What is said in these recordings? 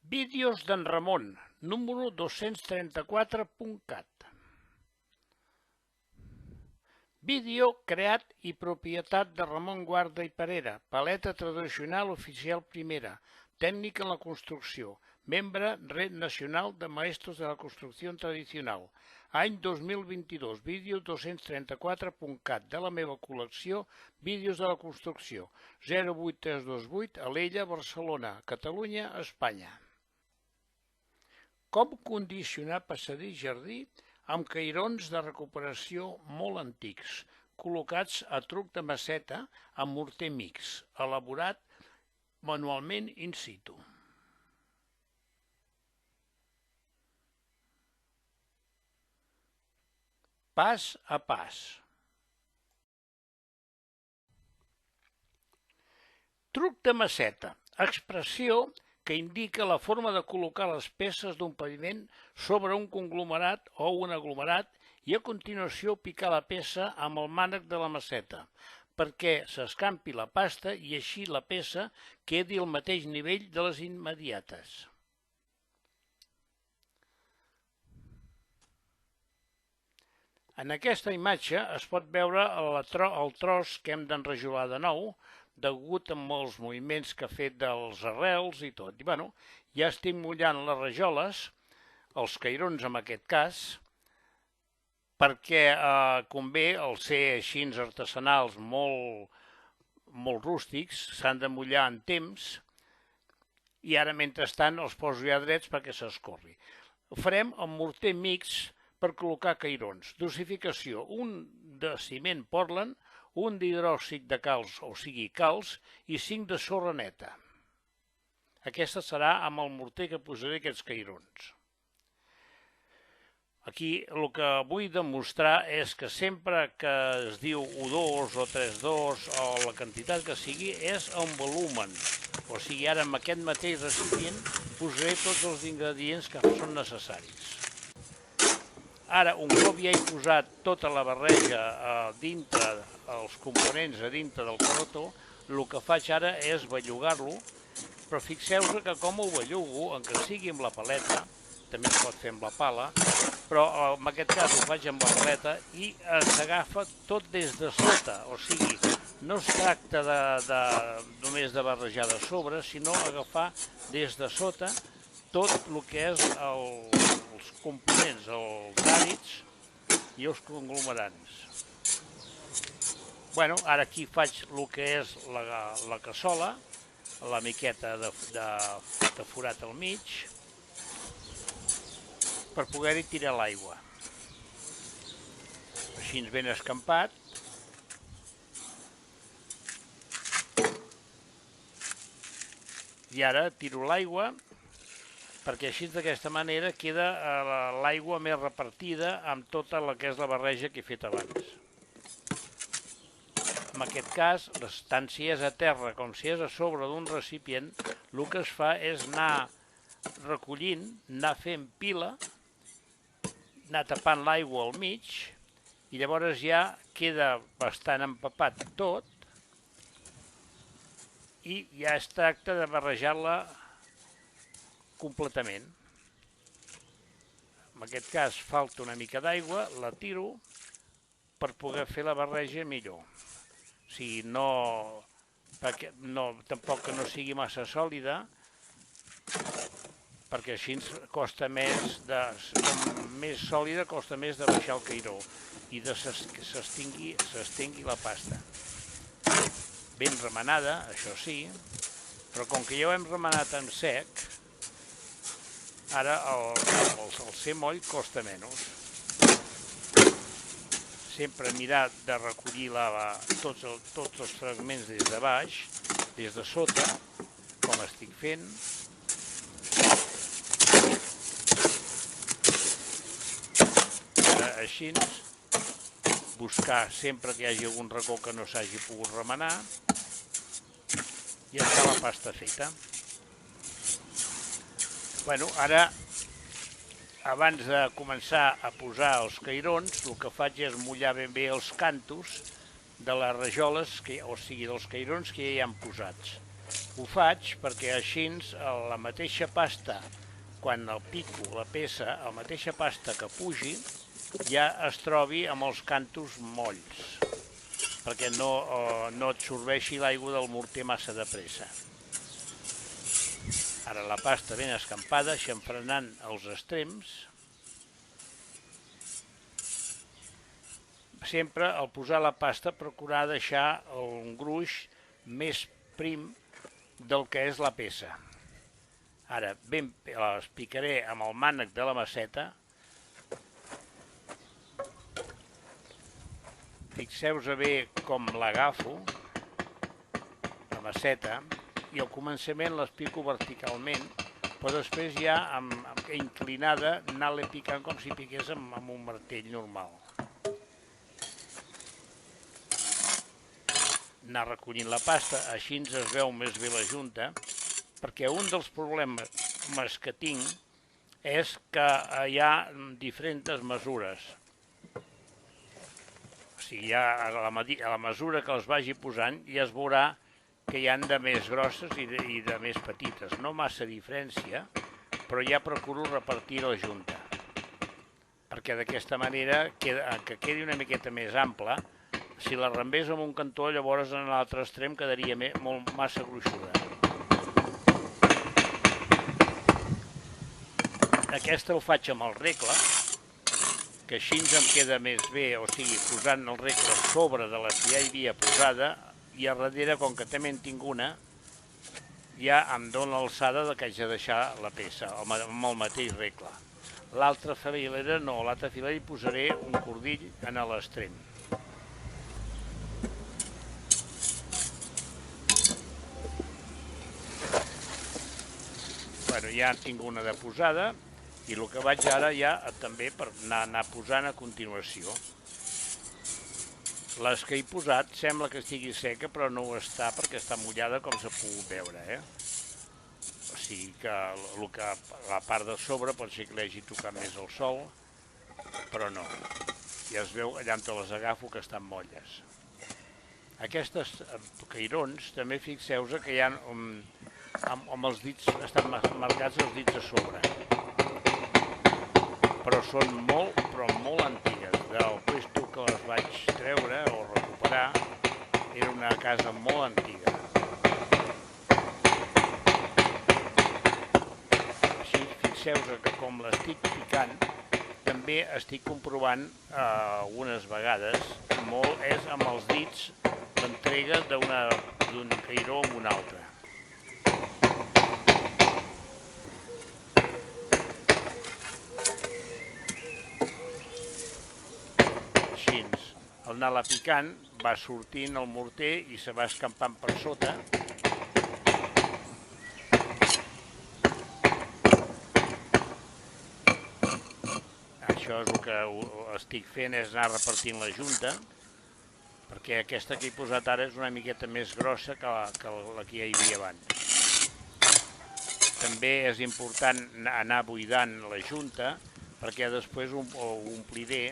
Vídeos d'en Ramon, número 234.cat. Vídeo creat i propietat de Ramon Guarda i Parera, paleta tradicional oficial primera, tècnic en la construcció, membre Red Nacional de Maestros de la Construcció Tradicional. Any 2022, vídeo 234.cat de la meva col·lecció Vídeos de la Construcció, 08328, Alella, Barcelona, Catalunya, Espanya. Com condicionar passadís-jardí amb cairons de recuperació molt antics, col·locats a truc de maceta amb morter mix, elaborat manualment in situ. Pas a pas. Truc de maceta, expressió que indica la forma de col·locar les peces d'un paviment sobre un conglomerat o un aglomerat i a continuació picar la peça amb el mànec de la maceta, perquè s'escampi la pasta i així la peça quedi al mateix nivell de les immediates. En aquesta imatge es pot veure el tros que hem d'enrajolar de nou, degut amb els moviments que ha fet dels arrels i tot. I bueno, ja estic mullant les rajoles, els cairons en aquest cas, perquè convé, al ser així artesanals molt rústics, s'han de mullar en temps i ara mentrestant els poso ja drets perquè s'escorri. Ho farem amb morter mix per col·locar cairons. Dosificació, un de ciment Portland, un d'hidròxid de calç, o sigui calç, i 5 de sorra neta. Aquesta serà amb el morter que posaré aquests cairons. Aquí el que vull demostrar és que sempre que es diu 1,2 o 3,2 o la quantitat que sigui és en volumen. O sigui, ara amb aquest mateix recipient posaré tots els ingredients que són necessaris. Ara, un cop ja he posat tota la barreja dintre, els components a dintre del carretó, el que faig ara és bellugar-lo, però fixeu-vos que com ho bellugo, encara sigui amb la paleta, també es pot fer amb la pala, però en aquest cas ho faig amb la paleta i s'agafa tot des de sota, o sigui, no es tracta només de barrejar de sobre, sinó agafar des de sota tot el que és els components, els hàbits i els conglomerants. Bueno, ara aquí faig el que és la cassola, la miqueta de forat al mig, per poder-hi tirar l'aigua. Així ben escampat. I ara tiro l'aigua, perquè així d'aquesta manera queda l'aigua més repartida amb tota la que és la barreja que he fet abans. En aquest cas, tant si és a terra com si és a sobre d'un recipient, el que es fa és anar recollint, anar fent pila, anar tapant l'aigua al mig, i llavors ja queda bastant empapat tot, i ja es tracta de barrejar-la completament. En aquest cas falta una mica d'aigua, la tiro per poder fer la barreja millor. O sigui, tampoc que no sigui massa sòlida, perquè així costa més sòlida, costa més de baixar el cairó i que s'estengui la pasta. Ben remenada, això sí, però com que ja ho hem remenat en sec, ara el ser moll costa menys. Sempre mirar de recollir tots els fragments des de baix, des de sota, com estic fent. Ara així, buscar sempre que hi hagi algun racó que no s'hagi pogut remenar, i està la pasta feta. Bueno, ara, abans de començar a posar els cairons, el que faig és mullar ben bé els cantos de les rajoles, o sigui, dels cairons que ja hi han posats. Ho faig perquè així la mateixa pasta, quan el pico la peça, la mateixa pasta que pugi, ja es trobi amb els cantos molls, perquè no absorbeixi l'aigua del morter massa de pressa. Ara la pasta ben escampada, xamfranant els extrems. Sempre al posar la pasta procurar deixar un gruix més prim del que és la peça. Ara les picaré amb el mànec de la maceta. Fixeu-vos bé com l'agafo, la maceta, i al començament les pico verticalment, però després ja inclinada anar-la picant com si piqués amb un martell normal. Anar recollint la pasta, així es veu més bé la junta, perquè un dels problemes que tinc és que hi ha diferents mesures. O sigui, a la mesura que les vagi posant ja es veurà que hi ha de més grosses i de més petites. No massa diferència, però ja procuro repartir la junta, perquè d'aquesta manera que quedi una miqueta més ampla. Si la rembés en un cantó, llavors en l'altre extrem quedaria massa gruixuda. Aquesta ho faig amb el regle, que així em queda més bé, o sigui, posant el regle sobre de la que ja hi havia posada, i a darrere, com que també en tinc una, ja em dóna l'alçada que haig de deixar la peça, amb el mateix regle. L'altra filera no, l'altra filera hi posaré un cordill en l'extrem. Bueno, ja en tinc una de posada, i el que vaig ara ja també per anar posant a continuació. Les que he posat sembla que estigui seca, però no ho està perquè està mullada com s'ha pogut veure. O sigui que la part de sobre pot ser que l'hagi tocat més el sol, però no. Ja es veu allà on les agafo que estan molles. Aquestes cairons també fixeu-vos que hi ha amb els dits, estan marcats els dits a sobre. Però són molt antigues. Del puesto que les vaig treure o recuperar era una casa molt antiga. Així fixeu-vos que com l'estic picant, també estic comprovant algunes vegades és amb els dits l'entrega d'un cairó amb un altre. Així, al anar-la picant, va sortint el morter i se va escampant per sota. Això és el que estic fent, és anar repartint la junta, perquè aquesta que he posat ara és una miqueta més grossa que la que hi havia abans. També és important anar buidant la junta, perquè després ho ompliré,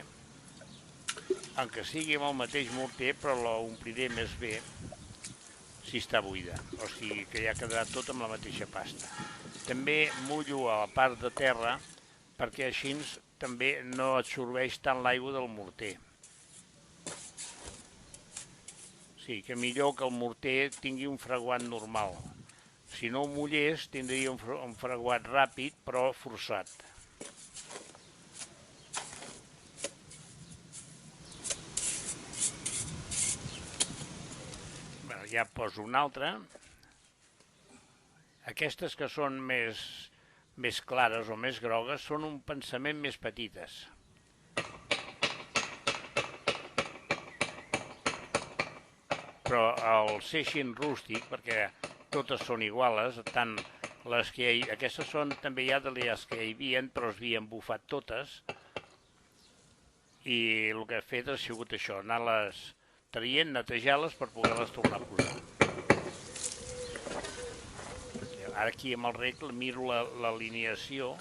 encara sigui amb el mateix morter, però l'ompliré més bé si està buida, o sigui que ja quedarà tot amb la mateixa pasta. També mullo a la part de terra, perquè així també no absorbeix tant l'aigua del morter. O sigui que millor que el morter tingui un fraguat normal. Si no ho mullés, tindria un fraguat ràpid, però forçat. Ja poso una altra. Aquestes que són més clares o més grogues són un pensament més petites. Però al ser així rústic, perquè totes són iguales, tant aquestes són també ja de les que hi havia, però es havien bufat totes, i el que he fet ha sigut això, anar-les traient, netejar-les per poder-les tornar a posar. Ara aquí amb el regle miro l'alineació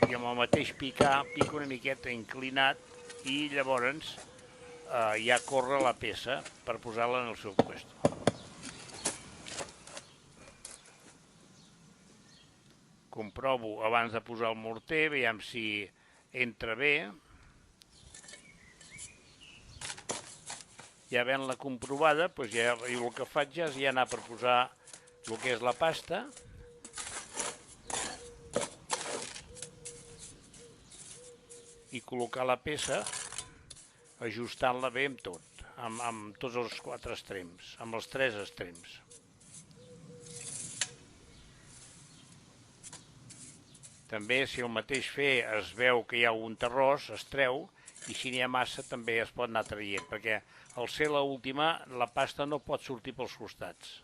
i amb el mateix picar, pico una miqueta inclinat i llavors ja corre la peça per posar-la en el seu lloc. Comprovo abans de posar el morter, veiem si entra bé. Ja havent-la comprovada, doncs ja el que faig és ja anar per posar el que és la pasta. I col·locar la peça, ajustant-la bé amb tot, amb tots els 4 extrems, amb els 3 extrems. També, si el mateix fer es veu que hi ha un terròs, es treu, i si n'hi ha massa també es pot anar traient, perquè al ser l'última, la pasta no pot sortir pels costats.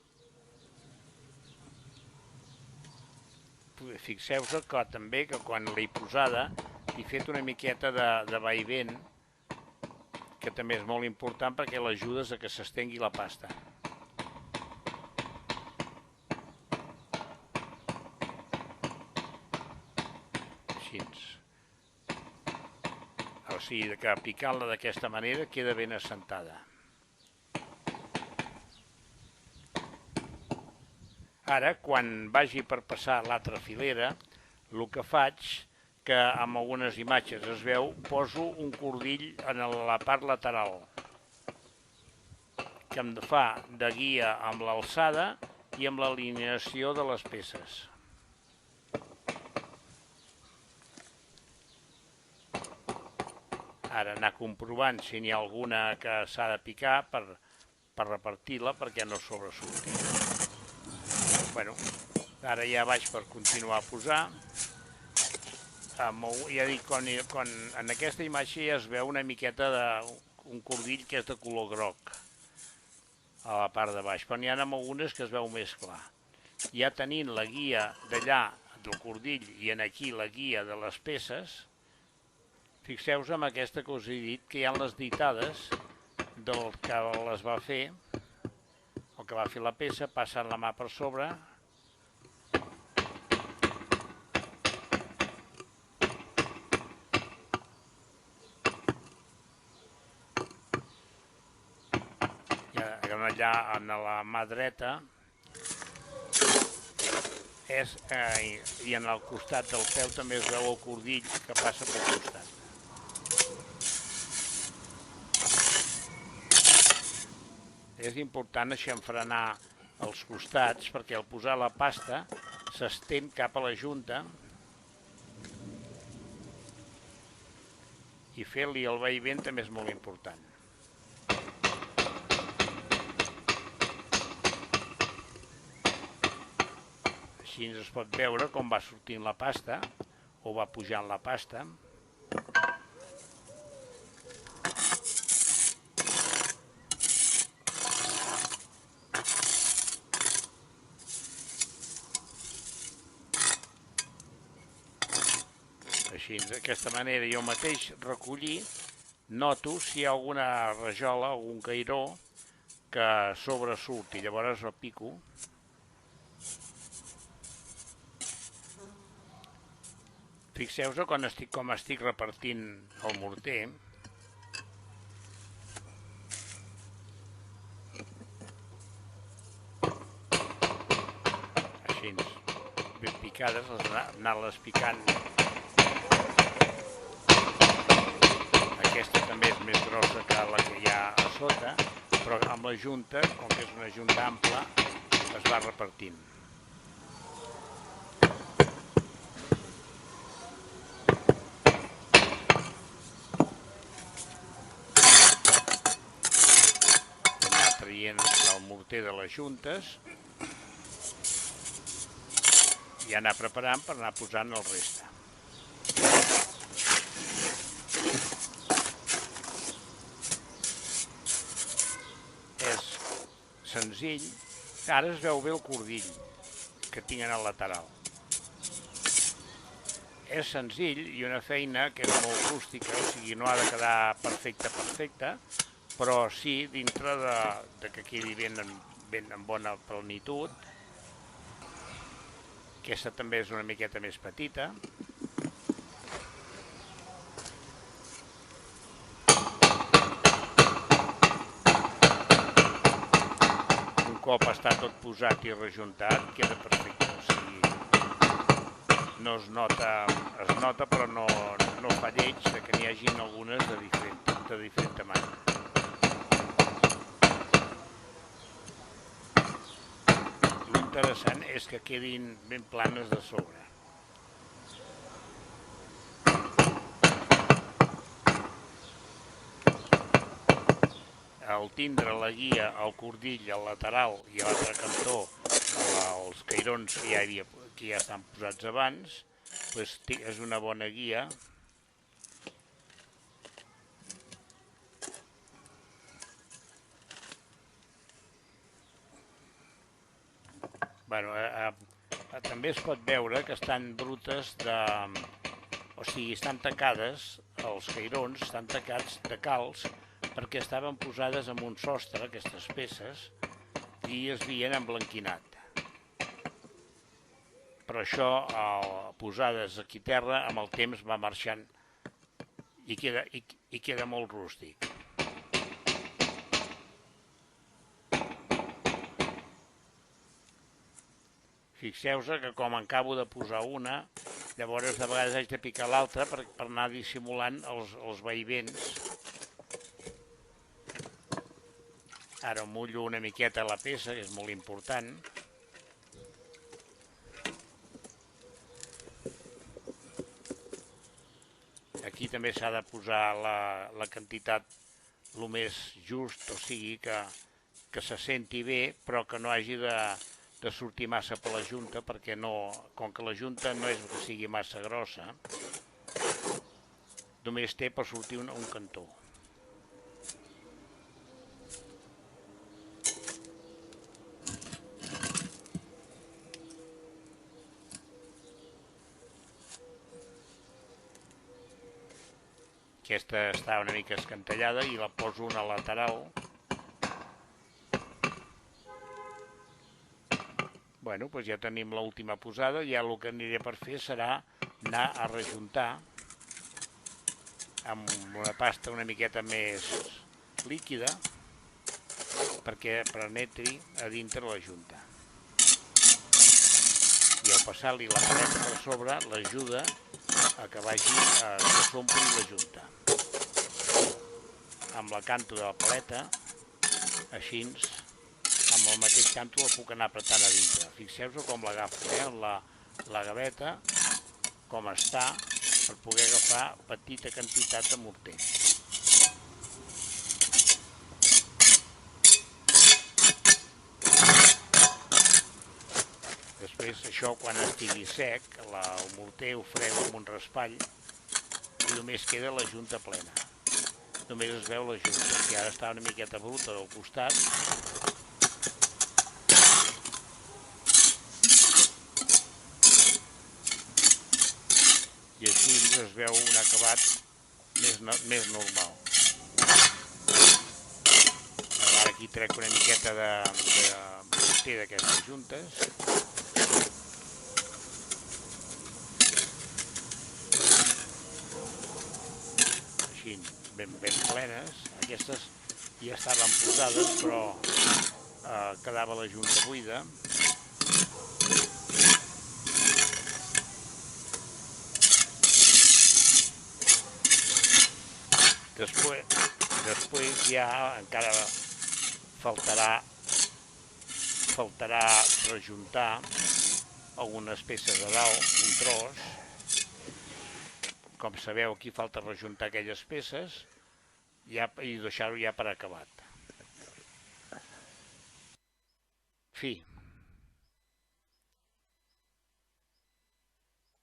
Fixeu-vos que també que quan l'he posada he fet una miqueta de vaivent, que també és molt important perquè l'ajudes a que s'estengui la pasta. Així. O sigui, que picant-la d'aquesta manera queda ben assentada. Ara, quan vagi per passar l'altra filera, el que faig, que amb algunes imatges es veu, poso un cordill en la part lateral, que em fa de guia amb l'alçada i amb l'alineació de les peces. Ara anar comprovant si n'hi ha alguna que s'ha de picar per repartir-la perquè no sobresurti. Bueno, ara ja vaig per continuar a posar. Ja dic, en aquesta imatge ja es veu una miqueta d'un cordill que és de color groc a la part de baix, però n'hi ha algunes que es veu més clar. Ja tenint la guia d'allà del cordill i aquí la guia de les peces, fixeu-vos en aquesta que us he dit, que hi ha les ditades del que les va fer, el que va fer la peça, passant la mà per sobre, allà en la mà dreta i en el costat del peu també es veu el cordill que passa pel costat. És important aixamfrenar els costats perquè al posar la pasta s'estén cap a la junta i fer-li el vaivent també és molt important. Així es pot veure com va sortint la pasta o va pujant la pasta. Així, d'aquesta manera jo mateix recollir, noto si hi ha alguna rajola, algun cairó que sobresurti, llavors el pico. Fixeu-vos com estic repartint el morter. Així, ben picades, anar-les picant. Aquesta també és més grossa que la que hi ha a sota, però amb la junta, com que és una junta ampla, es va repartint. El morter de les juntes i anar preparant per anar posant el reste. És senzill, ara es veu bé el cordill que tinc al lateral. És senzill i una feina que és molt rústica, o sigui, no ha de quedar perfecta, però sí dintre de que quedi ben en bona plenitud. Aquesta també és una miqueta més petita. Un cop està tot posat i rejuntat, queda perfecte. O sigui, no es nota però no fa lleig que n'hi hagin algunes de diferent tamany. L'interessant és que quedin ben planes de sobre. Al tindre la guia, el cordill, al lateral i a l'altre cantó els cairons que ja estan posats abans, doncs és una bona guia. Bueno, també es pot veure que estan brutes o sigui, estan tacades, els cairons estan tacats de calç perquè estaven posades en un sostre, aquestes peces, i es havien emblanquinat. Però això, posades aquí a terra, amb el temps va marxant i queda molt rústic. Fixeu-vos que com en acabo de posar una, llavors de vegades haig de picar l'altra per anar dissimulant els vaivents. Ara mullo una miqueta la peça, que és molt important. Aquí també s'ha de posar la quantitat el més just, o sigui que se senti bé, però que no hagi de sortir massa per la junta, perquè com que la junta no és que sigui massa grossa, només té per sortir un cantó. Aquesta està una mica escantellada i la poso una lateral. Bueno, doncs ja tenim l'última posada, ja el que aniré per fer serà anar a rejuntar amb una pasta una miqueta més líquida perquè penetri a dintre la junta. I al passar-li la paleta per sobre l'ajuda a que s'ompli la junta. Amb la canto de la paleta, així, amb el mateix canto la puc anar apretant a dintre. Fixeu-vos com l'agafo, la gaveta, com està, per poder agafar petita quantitat de morter. Després, això, quan estigui sec, el morter ho freu amb un raspall i només queda la junta plena. Només es veu la junta, que ara està una miqueta bruta del costat. I així es veu un acabat més normal. Ara aquí trec una miqueta de morter d'aquestes juntes. Així, ben plenes. Aquestes ja estaven posades, però quedava la junta buida. Després ja encara faltarà rejuntar algunes peces de dalt, un tros. Com sabeu, aquí falta rejuntar aquelles peces i deixar-ho ja per acabat. Fi.